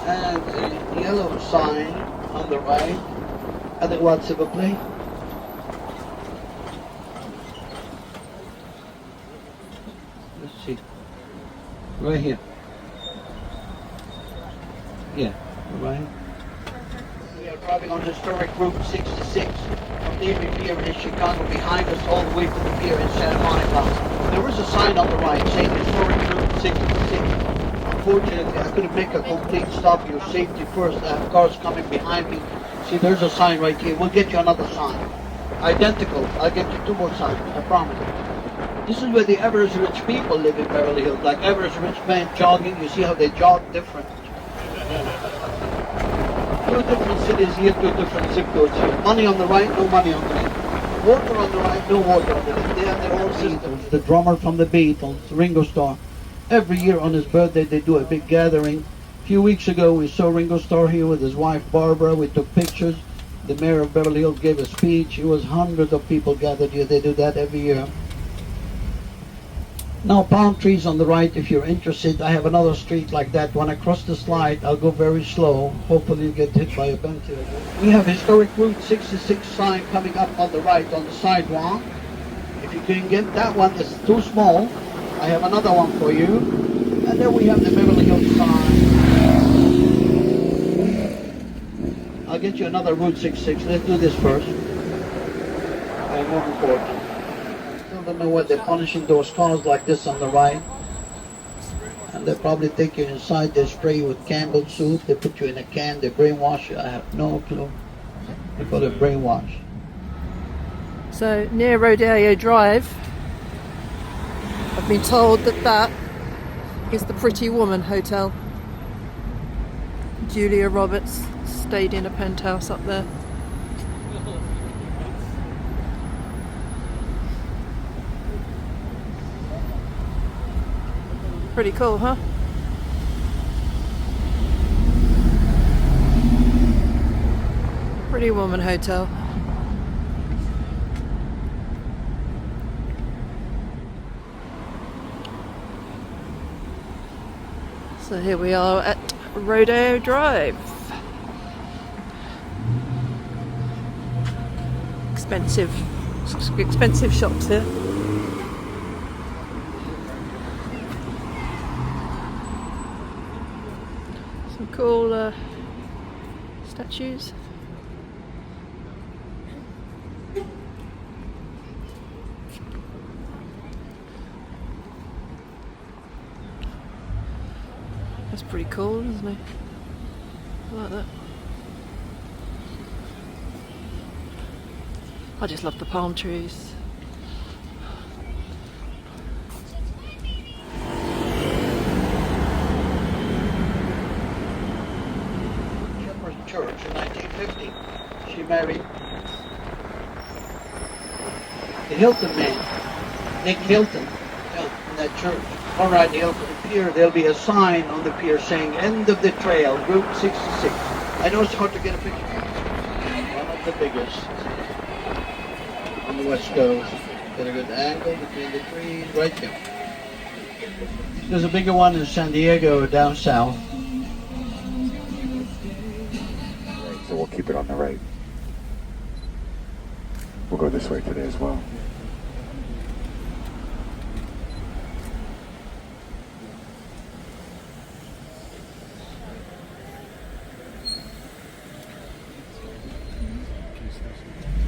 and a yellow sign on the right. Avec what, s'il vous plaît? Let's see. Right here. Yeah, right. We are driving on historic Route 66 from Navy Pier in Chicago, behind us all the way to the pier in Santa Monica. There is a sign on the right saying historic Route 66. Unfortunately, I couldn't make a complete stop. Your safety first. I have cars coming behind me. See, there's a sign right here. We'll get you another sign. Identical. I'll get you 2 more signs. I promise. This is where the average rich people live in Beverly Hills. Like average rich man jogging. You see how they jog different. 2 different cities here, 2 different zip codes here. Money on the right, no money on the left. Water on the right, no water on the left. They have their own systems. The drummer from the Beatles, Ringo Starr. Every year on his birthday they do a big gathering. A few weeks ago we saw Ringo Starr here with his wife Barbara. We took pictures. The mayor of Beverly Hills gave a speech. It was hundreds of people gathered here. They do that every year. Now palm trees on the right if you're interested. I have another street like that. When I cross the slide I'll go very slow. Hopefully you get hit by a bench here. We have historic Route 66 sign coming up on the right on the sidewalk. If you can get that one, it's too small. I have another one for you. And then we have the Beverly Hills sign. I'll get you another Route 66. Let's do this first. And more important. I don't know what they're punishing those cars like this on the right. And they probably take you inside, they spray you with Campbell soup, they put you in a can, they brainwash you. I have no clue. They call it brainwash. So near Rodeo Drive, I've been told that that is the Pretty Woman Hotel. Julia Roberts stayed in a penthouse up there. Pretty cool, huh? Pretty Woman Hotel. So here we are at Rodeo Drive. Expensive shops here. Some cool statues. That's pretty cool, isn't it? I like that. I just love the palm trees. Church in 1950. She married the Hilton man, Nick Hilton, in that church. All right, the Hilton Pier, there'll be a sign on the pier saying end of the trail, Route 66. I know it's hard to get a picture. One of the biggest on the west coast. Get a good angle between the trees, right there. There's a bigger one in San Diego down south. So we'll keep it on the right. We'll go this way today as well.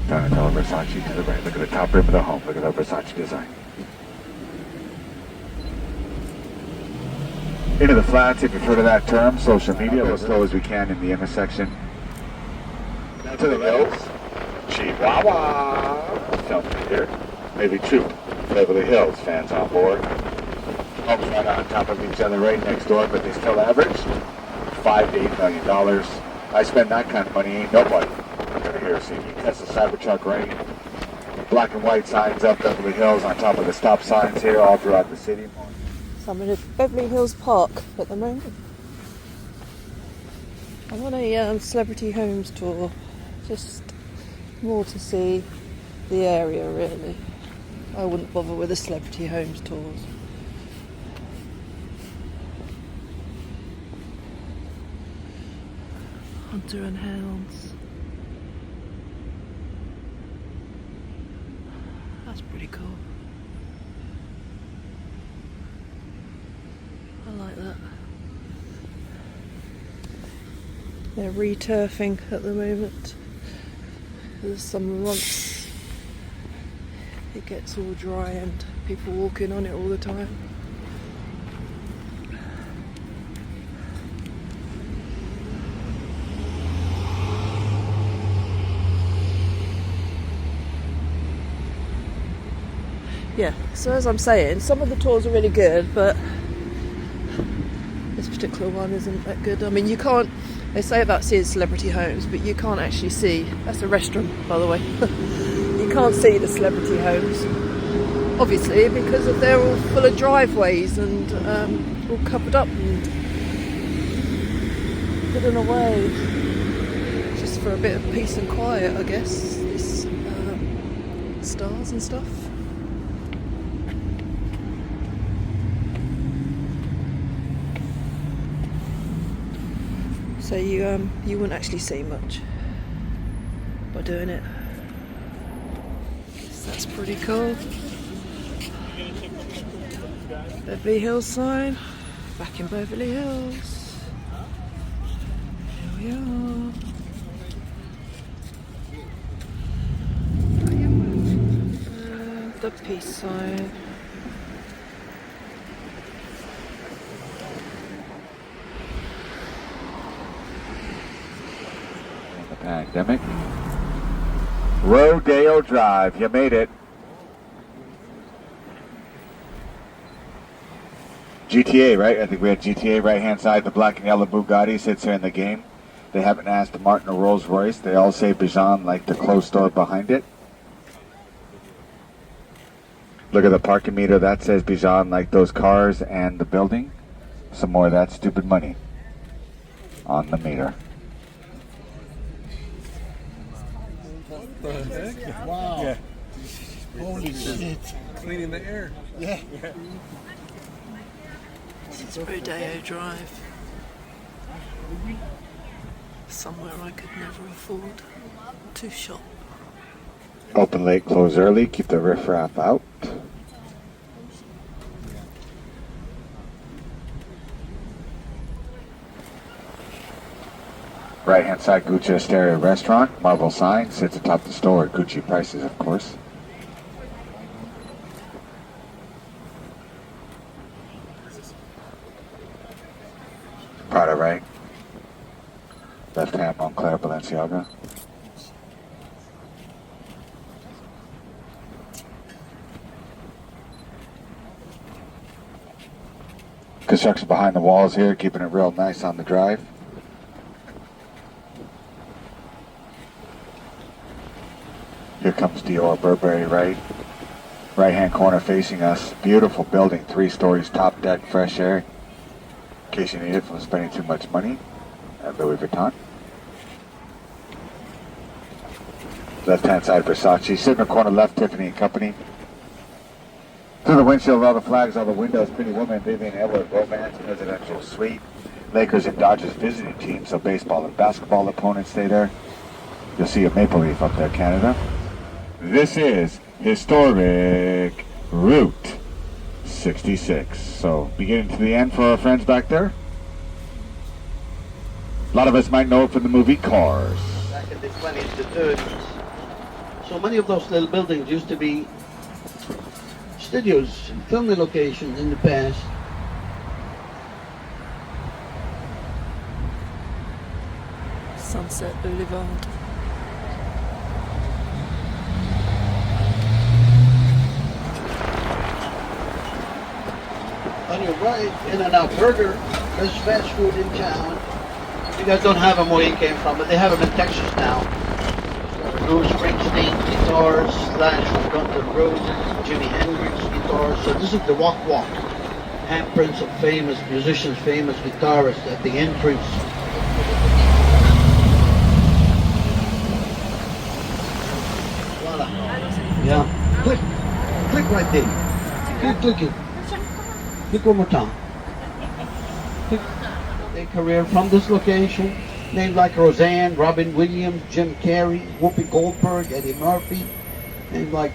Donatello Versace to the right. Look at the top rim of the home. Look at that Versace design. Into the flats, if you've heard of that term. Social media, as slow as we can in the intersection. Down to the hills. Chihuahua. Selfie here. Maybe two. Beverly Hills fans on board. Homes right on top of each other right next door, but they still average $5 to $8 million. I spend that kind of money, ain't nobody gonna hear see me. That's the Cybertruck rain. Black and white signs up Beverly Hills on top of the stop signs here all throughout the city. So I'm in a Beverly Hills Park at the moment. I'm on a celebrity homes tour, just more to see the area really. I wouldn't bother with the celebrity homes tours. Hunter and hounds. That's pretty cool. I like that. They're returfing at the moment. The summer months it gets all dry and people walking on it all the time. Yeah, so as I'm saying, some of the tours are really good, but this particular one isn't that good. I mean, you can't, they say about seeing celebrity homes, but you can't actually see, that's a restaurant by the way, you can't see the celebrity homes, obviously, because they're all full of driveways and all covered up and hidden away, just for a bit of peace and quiet, I guess, these stars and stuff. So you wouldn't actually see much by doing it. So that's pretty cool. Beverly Hills sign. Back in Beverly Hills. Here we are. The peace sign. Pandemic. Rodeo Drive, you made it. GTA, right? I think we had GTA right hand side. The black and yellow Bugatti sits here in the game. They haven't asked Martin or Rolls Royce. They all say Bijan, like the closed store behind it. Look at the parking meter. That says Bijan, like those cars and the building. Some more of that stupid money on the meter. The heck? Wow. Yeah. Holy shit. Cleaning the air. Yeah. This is Rodeo Drive. Somewhere I could never afford to shop. Open late, close early. Keep the riffraff out. Right hand side, Gucci Asteria Restaurant. Marble sign sits atop the store. Gucci prices, of course. Prada right. Left hand, Montclair Balenciaga. Construction behind the walls here, keeping it real nice on the drive. Here comes Dior Burberry right. Right hand corner facing us. Beautiful building, 3 stories, top deck, fresh air. In case you need it from spending too much money. At Louis Vuitton. Left hand side Versace. Signature corner left, Tiffany and Company. Through the windshield, all the flags, all the windows, Pretty Woman, Vivian Edward, Romance, Presidential Suite. Lakers and Dodgers visiting teams, so baseball and basketball opponents stay there. You'll see a maple leaf up there, Canada. This is historic Route 66. So, beginning to the end for our friends back there. A lot of us might know it from the movie Cars. Back in the 20s to 30s. So many of those little buildings used to be studios, filming locations in the past. Sunset Boulevard. On your right, In-N-Out Burger, there's fast food in town. You guys don't have them where you came from, but they have them in Texas now. Bruce Springsteen guitars, Slash from Guns N' Roses, Jimi Hendrix guitars. So this is the Walk Walk. Handprints of famous musicians, famous guitarists at the entrance. Voila. Yeah. Click. Click right there. Keep clicking. Click one more time. Click. Their career from this location. Names like Roseanne, Robin Williams, Jim Carrey, Whoopi Goldberg, Eddie Murphy. Names like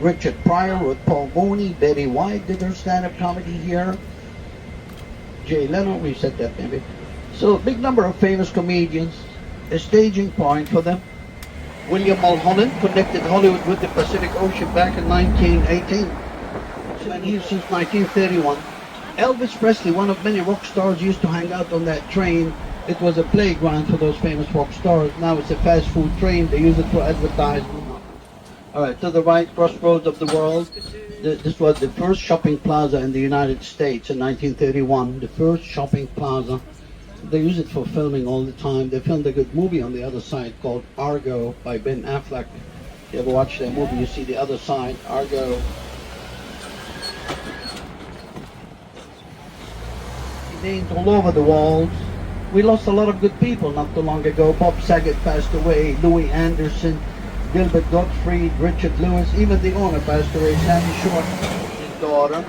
Richard Pryor with Paul Mooney, Betty White did her stand-up comedy here. Jay Leno, we said that maybe. So a big number of famous comedians, a staging point for them. William Mulholland connected Hollywood with the Pacific Ocean back in 1918. Been here since 1931. Elvis Presley, one of many rock stars, used to hang out on that train. It was a playground for those famous rock stars. Now it's a fast food train. They use it for advertising. All right, to the right, crossroads of the world. This was the first shopping plaza in the United States in 1931. The first shopping plaza. They use it for filming all the time. They filmed a good movie on the other side called Argo by Ben Affleck. If you ever watch that movie, you see the other side, Argo. Names all over the walls. We lost a lot of good people not too long ago. Bob Saget passed away, Louis Anderson, Gilbert Gottfried, Richard Lewis, even the owner passed away, Sammy Short, his daughter.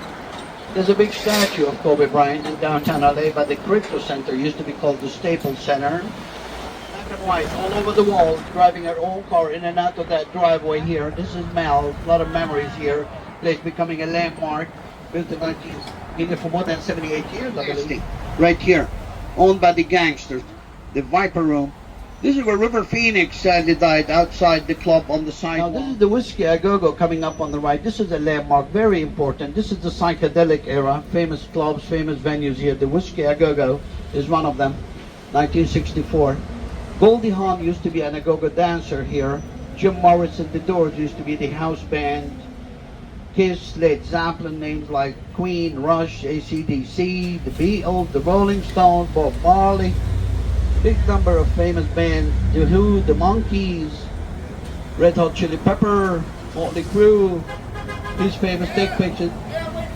There's a big statue of Kobe Bryant in downtown LA by the Crypto Center, used to be called the Staples Center. Black and white, all over the walls, driving our own car in and out of that driveway here. This is Mel, a lot of memories here. Place becoming a landmark, built in 19, been there for more than 78 years, I believe. Right here, owned by the gangsters, the Viper Room. This is where River Phoenix sadly died, outside the club on the sidewalk. Now this is the Whiskey A Go-Go coming up on the right. This is a landmark, very important. This is the psychedelic era, famous clubs, famous venues here. The Whiskey A Go-Go is one of them, 1964. Goldie Hawn used to be an A-Go-Go dancer here. Jim Morrison, The Doors used to be the house band. Kiss, Led Zeppelin, names like Queen, Rush, AC/DC, the Beatles, the Rolling Stones, Bob Marley. Big number of famous bands, The Who, The Monkees, Red Hot Chili Pepper, Motley Crue. These famous, take pictures.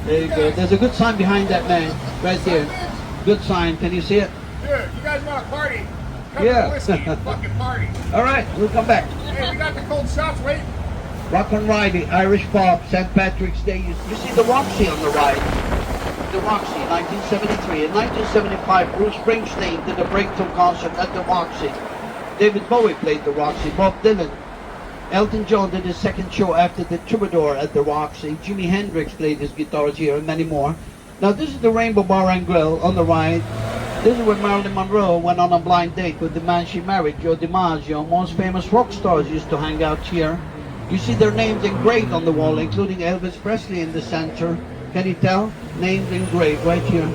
There you go. There's a good sign behind that man, right there. Good sign. Can you see it? Dude, you guys want to party? Come Yeah. to Whiskey, fucking party. All right, we'll come back. Hey, we got the cold shots waiting. Rock and Riley, Irish pop, St. Patrick's Day. You see the Roxy on the right. The Roxy, 1973. In 1975, Bruce Springsteen did a breakthrough concert at the Roxy. David Bowie played the Roxy. Bob Dylan. Elton John did his second show after the Troubadour at the Roxy. Jimi Hendrix played his guitars here and many more. Now this is the Rainbow Bar and Grill on the right. This is where Marilyn Monroe went on a blind date with the man she married, Joe DiMaggio. Most famous rock stars used to hang out here. You see their names engraved on the wall, including Elvis Presley in the center. Can you tell? Names engraved right here.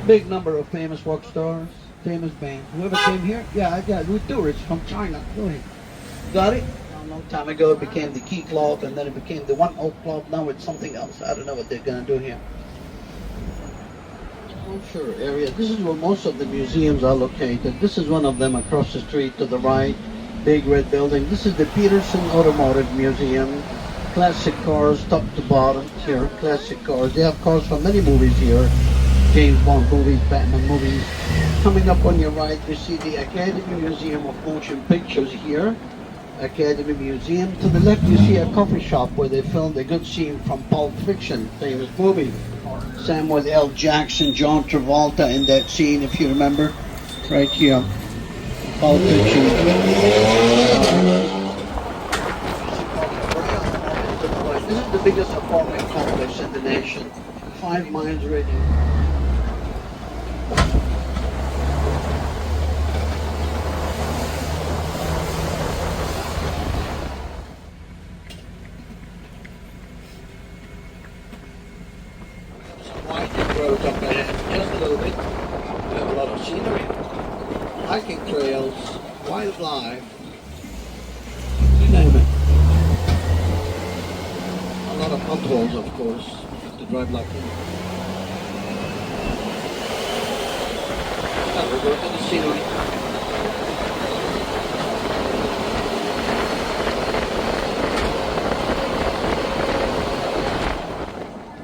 Big number of famous rock stars, famous bands. Whoever came here? Yeah, I got it. With tourists from China. Go ahead. Got it? A long time ago it became the Key Club, and then it became the One Oak Club. Now it's something else. I don't know what they're going to do here. Oh, sure, area. This is where most of the museums are located. This is one of them across the street to the right. Big red building. This is the Peterson Automotive Museum. Classic cars, top to bottom here. Classic cars. They have cars from many movies here. James Bond movies, Batman movies. Coming up on your right, you see the Academy Museum of Motion Pictures here. Academy Museum. To the left, you see a coffee shop where they filmed a good scene from Pulp Fiction, famous movie. Samuel L. Jackson, John Travolta in that scene, if you remember. Right here. Pulp Fiction. This is the biggest apartment complex in the nation. 5 miles radius. Some winding roads up ahead, just a little bit. We have a lot of scenery. Hiking trails, wildlife. You name it. A lot of potholes, of course, to drive like this. Now we'll go to the scenery.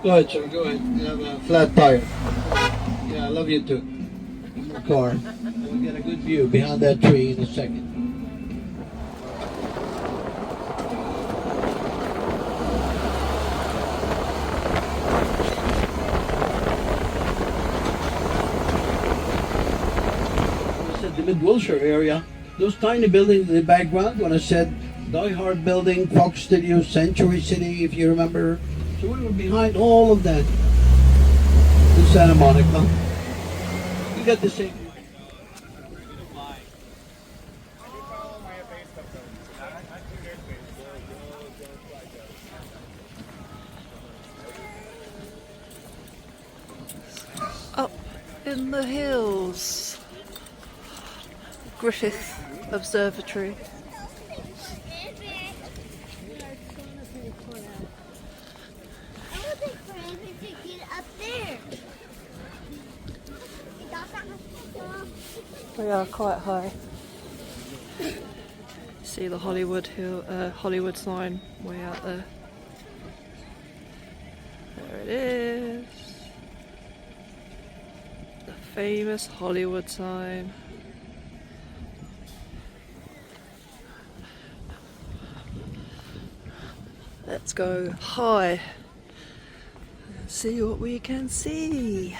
Go ahead, sir, go ahead. You have a flat tire. Yeah, I love you too. In the car. We'll get a good view behind that tree in a second. The Mid-Wilshire area. Those tiny buildings in the background, when I said Die Hard building, Fox Studio, Century City, if you remember. So we were behind all of that in Santa Monica. We got the same. Up in the hills, Griffith Observatory. We are quite high. See the Hollywood sign way out there. There it is. The famous Hollywood sign. Let's go high and see what we can see.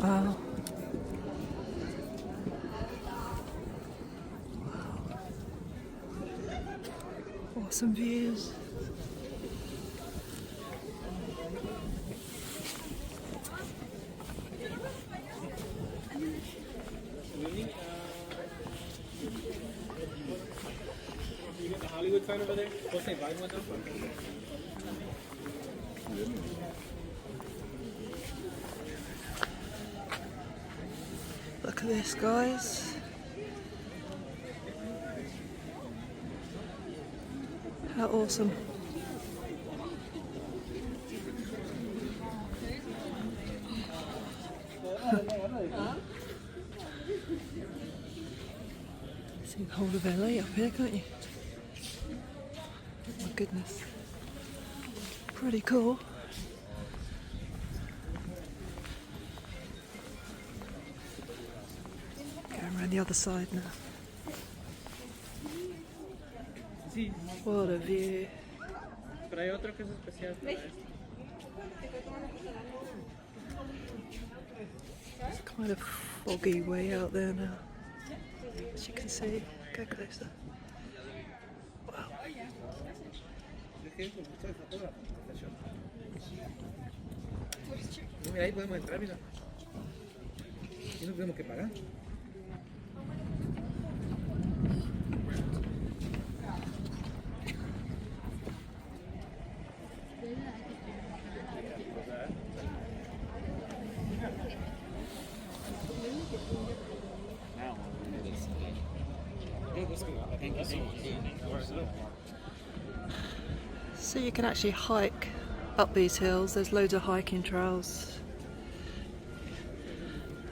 Wow. Awesome views. You get the Hollywood sign over there? Go say bye with them. Look at this, guys. How awesome. See the whole of LA up here, can't you? Oh my goodness. Pretty cool. Going around the other side now. What a view. Pero hay otro que es especial para esto. It's kind of foggy way out there now. As you can see, go closer. Wow. Mira, ahí podemos entrar, mira. Y no tenemos que pagar. So you can actually hike up these hills. There's loads of hiking trails.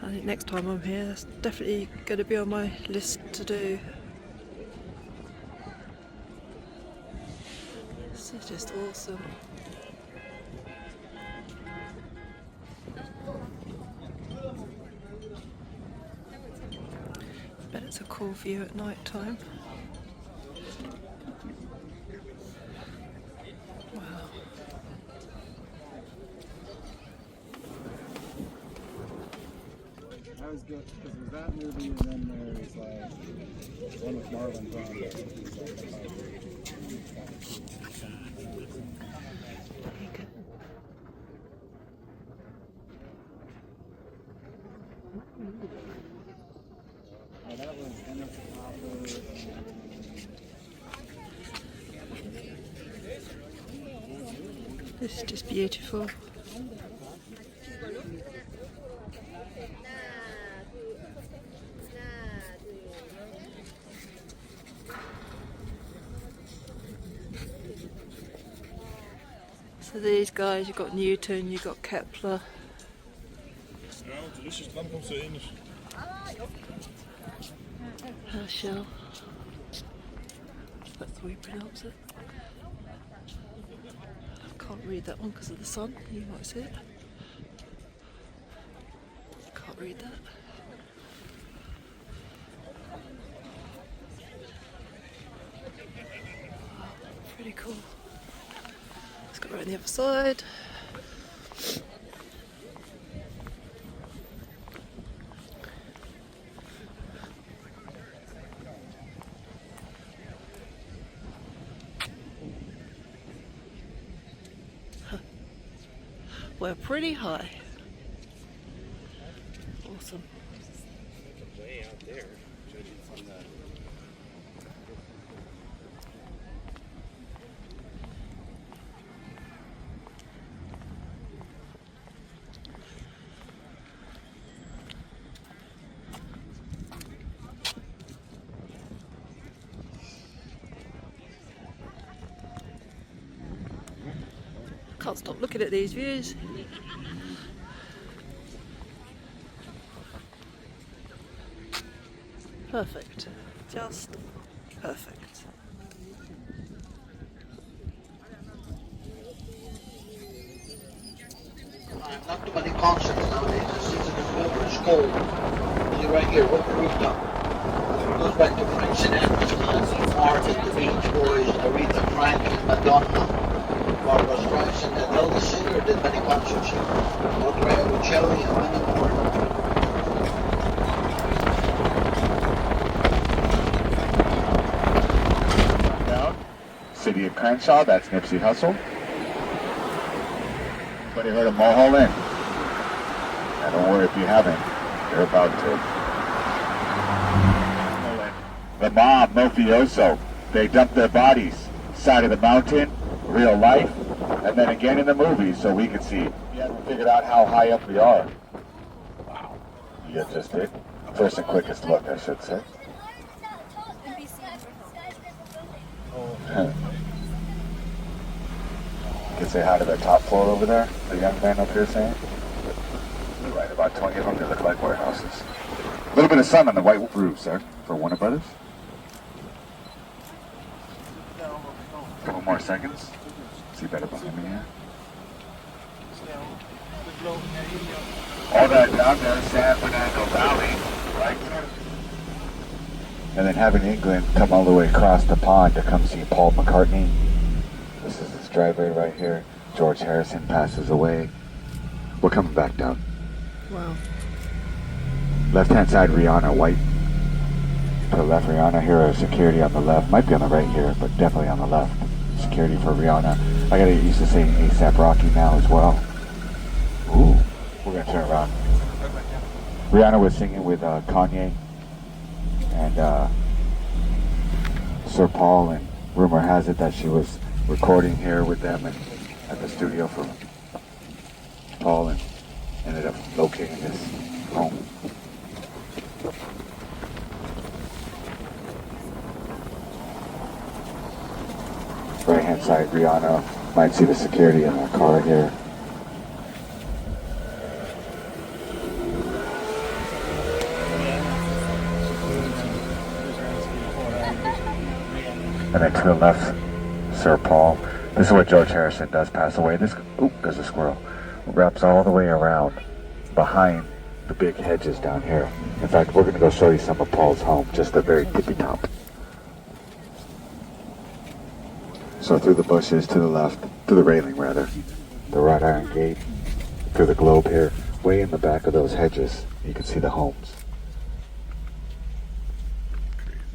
I think next time I'm here, that's definitely going to be on my list to do. This is just awesome. Bet it's a cool view at night time. That was good because there's that movie and then there's like one with Marlon Brando. Oh, that was This is just beautiful. So these guys, you've got Newton, you've got Kepler. Herschel. That's the way you pronounce it. I can't read that one because of the sun. You might see it. Can't Can't read that. Wow, pretty cool. Let's go around the other side. We're pretty high. Awesome. Way out there, judging from the. Can't stop looking at these views. Perfect. Just perfect. Not too many concerts nowadays. The season is over. It's cold. See right here, open rooftop. It goes back to Frank Sinatra, Martin, the Beach Boys, Aretha Franklin, Madonna, Barbara Streisand, and Elvis Singer did many concerts here. Andrea Bocelli and many more. Down. City of Crenshaw, that's Nipsey Hussle. Anybody heard of Mulholland? Now don't worry if you haven't. You're about to. The mob, mafioso. They dumped their bodies side of the mountain, real life, and then again in the movies so we can see. We haven't figured out how high up we are. Wow. You just did. First and quickest look, I should say. You can say hi to the top floor over there, the young man up here saying. Right, about 20 of them, they look like warehouses. A little bit of sun on the white roofs there for Warner Brothers. A couple more seconds. See better behind me here. All that down there is San Fernando Valley, right there. And then having England come all the way across the pond to come see Paul McCartney. This is his driveway right here. George Harrison passes away. We're coming back down. Wow. Left-hand side, Rihanna, white. To the left, Rihanna. Here is security on the left. Might be on the right here, but definitely on the left. Security for Rihanna. I gotta get used to saying ASAP Rocky now as well. Ooh, we're gonna turn around. Rihanna was singing with Kanye and Sir Paul, and rumor has it that she was recording here with them and at the studio for Paul, and ended up locating this home. Right hand side, Rihanna. Might see the security in her car here. And then to the left, Sir Paul. This is what George Harrison does pass away. This, oop, there's a squirrel. Wraps all the way around behind the big hedges down here. In fact, we're going to go show you some of Paul's home, just the very tippy top. So through the bushes to the left, to the railing rather, the wrought iron gate, through the globe here, way in the back of those hedges, you can see the homes.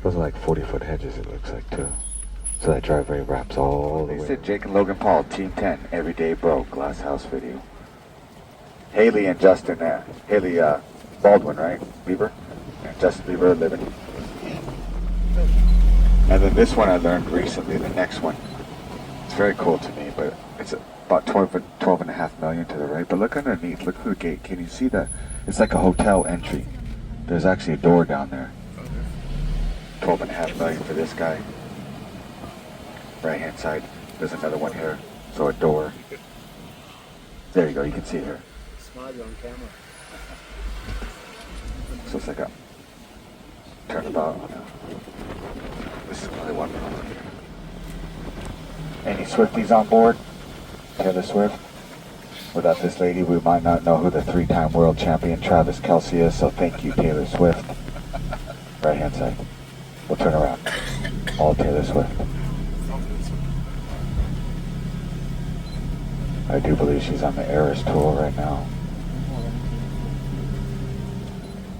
Those are like 40-foot hedges, it looks like, too. So that driveway wraps all the way. They said Jake and Logan Paul, Team 10, Everyday Bro, Glass House video. Haley and Justin there. Haley Baldwin, right? Bieber? And Justin Bieber living. And then this one I learned recently, the next one. It's very cool to me, but it's about 12.5 million to the right. But look underneath, look through the gate. Can you see that? It's like a hotel entry. There's actually a door down there. 12.5 million for this guy. Right hand side, there's another one here. So a door. There you go, you can see here. Smile on camera. So it's like a turnabout. This is another one. Any Swifties on board? Taylor Swift. Without this lady, we might not know who the 3-time world champion Travis Kelce is, so thank you, Taylor Swift. Right hand side. We'll turn around. All Taylor Swift. I do believe she's on the Eras tour right now.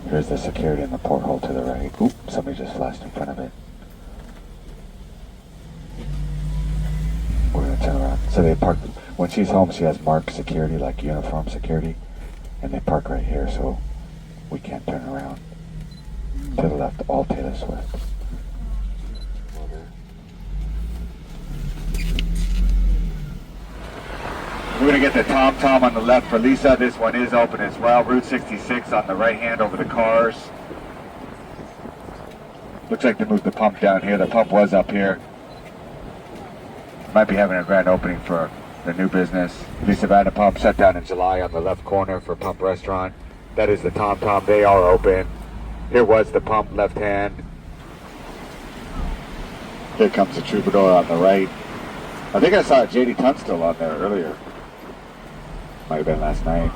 Here's the security in the porthole to the right. Oop, somebody just flashed in front of it. We're gonna turn around. So they park, when she's home, she has marked security, like uniform security, and they park right here, so we can't turn around. To the left, all Taylor Swift. We're gonna get the Tom on the left for Lisa. This one is open as well. Route 66 on the right hand over the cars. Looks like they moved the pump down here. The pump was up here. Might be having a grand opening for the new business. Lisa Vanna Pump shut down in July on the left corner for Pump Restaurant. That is the Tom. They are open. Here was the pump left hand. Here comes the Troubadour on the right. I think I saw JD Tunstall on there earlier. Might have been last night.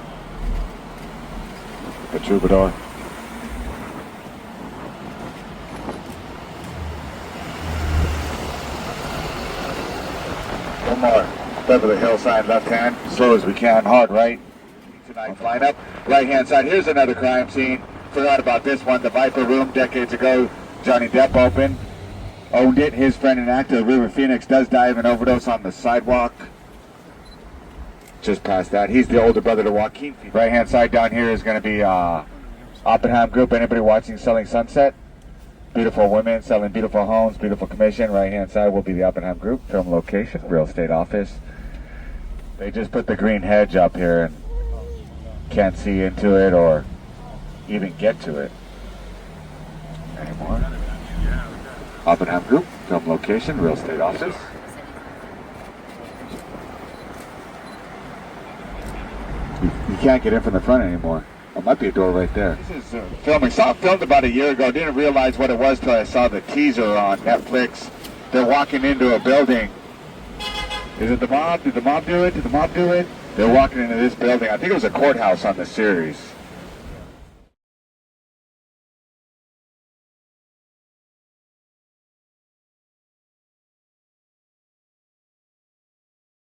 The Troubadour. One more. Beverly Hillside left hand. Slow as we can. Hard right. Tonight's lineup. Right hand side. Here's another crime scene. Forgot about this one. The Viper Room decades ago. Johnny Depp owned it. His friend and actor River Phoenix does die of an overdose on the sidewalk. Just past that. He's the older brother to Joaquin. Right hand side down here is going to be Oppenheim Group. Anybody watching Selling Sunset? Beautiful women selling beautiful homes, beautiful commission. Right hand side will be the Oppenheim Group. Film location, real estate office. They just put the green hedge up here and can't see into it or even get to it anymore. Oppenheim Group, film location, real estate office. You can't get in from the front anymore. There might be a door right there. This is filming. Filmed about a year ago. Didn't realize what it was till I saw the teaser on Netflix. They're walking into a building. Is it the mob? Did the mob do it? Did the mob do it? They're walking into this building. I think it was a courthouse on the series.